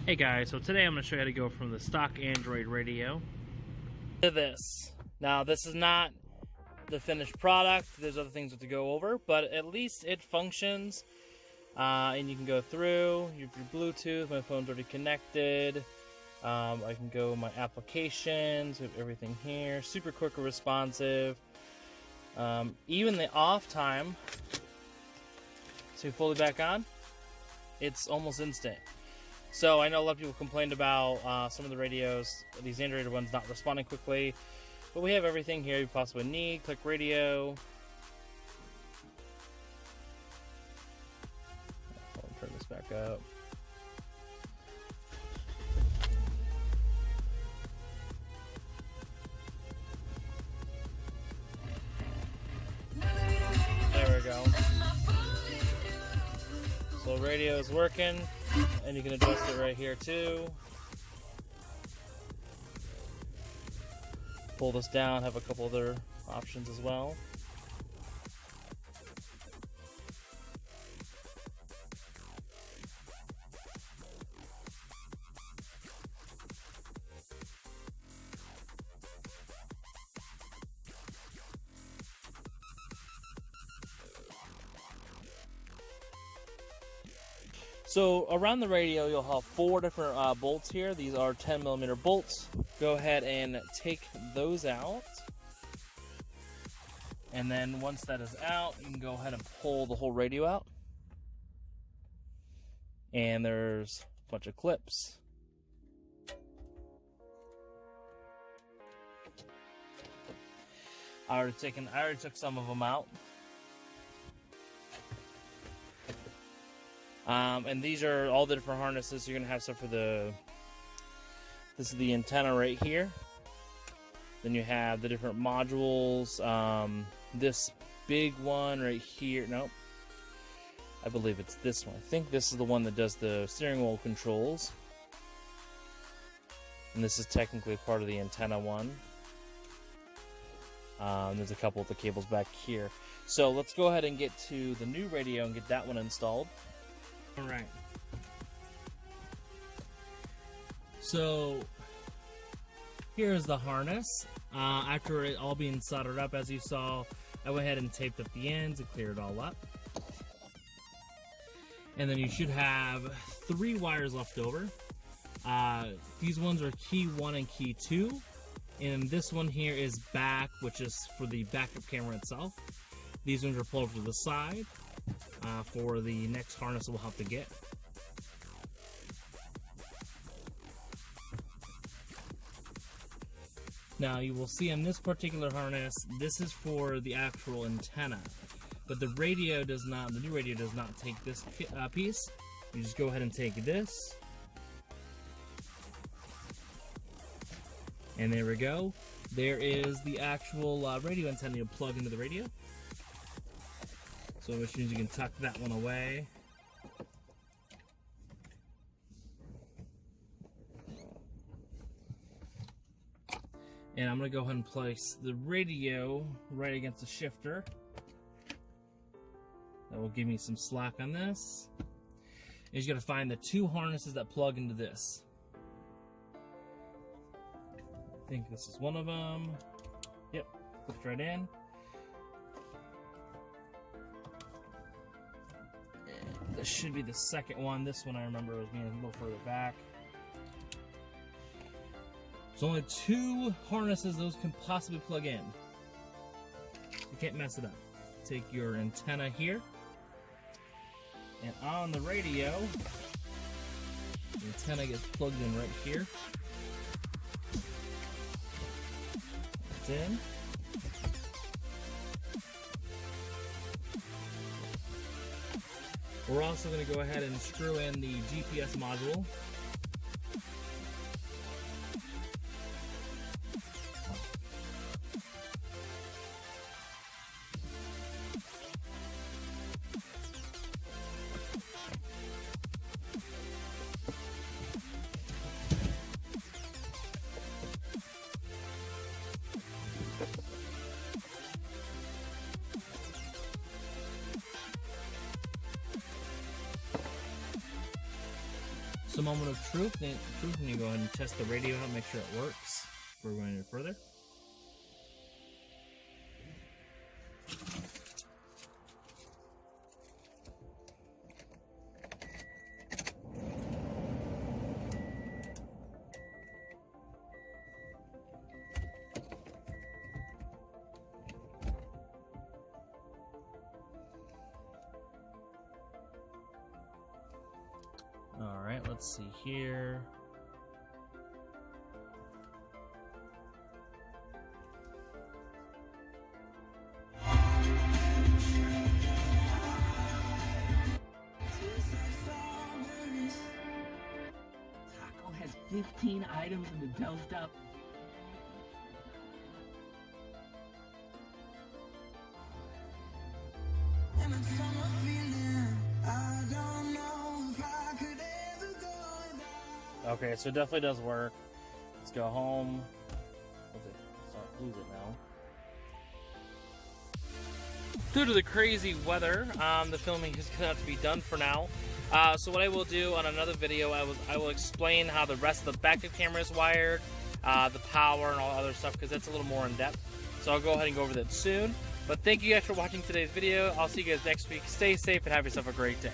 Hey guys, so today I'm going to show you how to go from the stock Android radio to this. Now this is not the finished product, there's other things to go over, but at least it functions. And you can go through your Bluetooth, my phone's already connected. I can go my applications, we have everything here, super quick and responsive. Even the off time, so fully back on, it's almost instant. So I know a lot of people complained about some of the radios, these Android ones, not responding quickly, but we have everything here you possibly need. Click radio. I'll turn this back up. There we go. So radio is working. And you can adjust it right here too. Pull this down, have a couple other options as well. So around the radio, you'll have 4 different bolts here. These are 10mm bolts. Go ahead and take those out. And then once that is out, you can go ahead and pull the whole radio out. And there's a bunch of clips. I already took some of them out. And these are all the different harnesses. You're gonna have some for this is the antenna right here. Then you have the different modules. This big one right here. Nope. I believe it's this one. I think this is the one that does the steering wheel controls. And this is technically part of the antenna one. There's a couple of the cables back here. So let's go ahead and get to the new radio and get that one installed. Alright, so here's the harness. After it all being soldered up, as you saw, I went ahead and taped up the ends and cleared it all up. And then you should have 3 wires left over. These ones are key 1 and key 2. And this one here is back, which is for the backup camera itself. These ones are pulled to the side. For the next harness we'll have to get. Now you will see on this particular harness, this is for the actual antenna, but the radio does not, the new radio does not take this piece. You just go ahead and take this, and there we go. There is the actual radio antenna you plug into the radio. So which means you can tuck that one away. And I'm going to go ahead and place the radio right against the shifter. That will give me some slack on this. And you just got to find the 2 harnesses that plug into this. I think this is one of them. Yep, clicked right in. This should be the second one. This one I remember was being a little further back. There's only 2 harnesses those can possibly plug in. You can't mess it up. Take your antenna here, and on the radio, the antenna gets plugged in right here. It's in. We're also going to go ahead and screw in the GPS module. So, moment of truth. And you go ahead and test the radio out, make sure it works before we go any further. Alright, let's see here. Taco has 15 items in the Del Stop. Okay, so it definitely does work. Let's go home. Lose it now. Due to the crazy weather, the filming is going to have to be done for now. So what I will do on another video, I will explain how the rest of the backup camera is wired, the power and all the other stuff, because that's a little more in depth. So I'll go ahead and go over that soon. But thank you guys for watching today's video. I'll see you guys next week. Stay safe and have yourself a great day.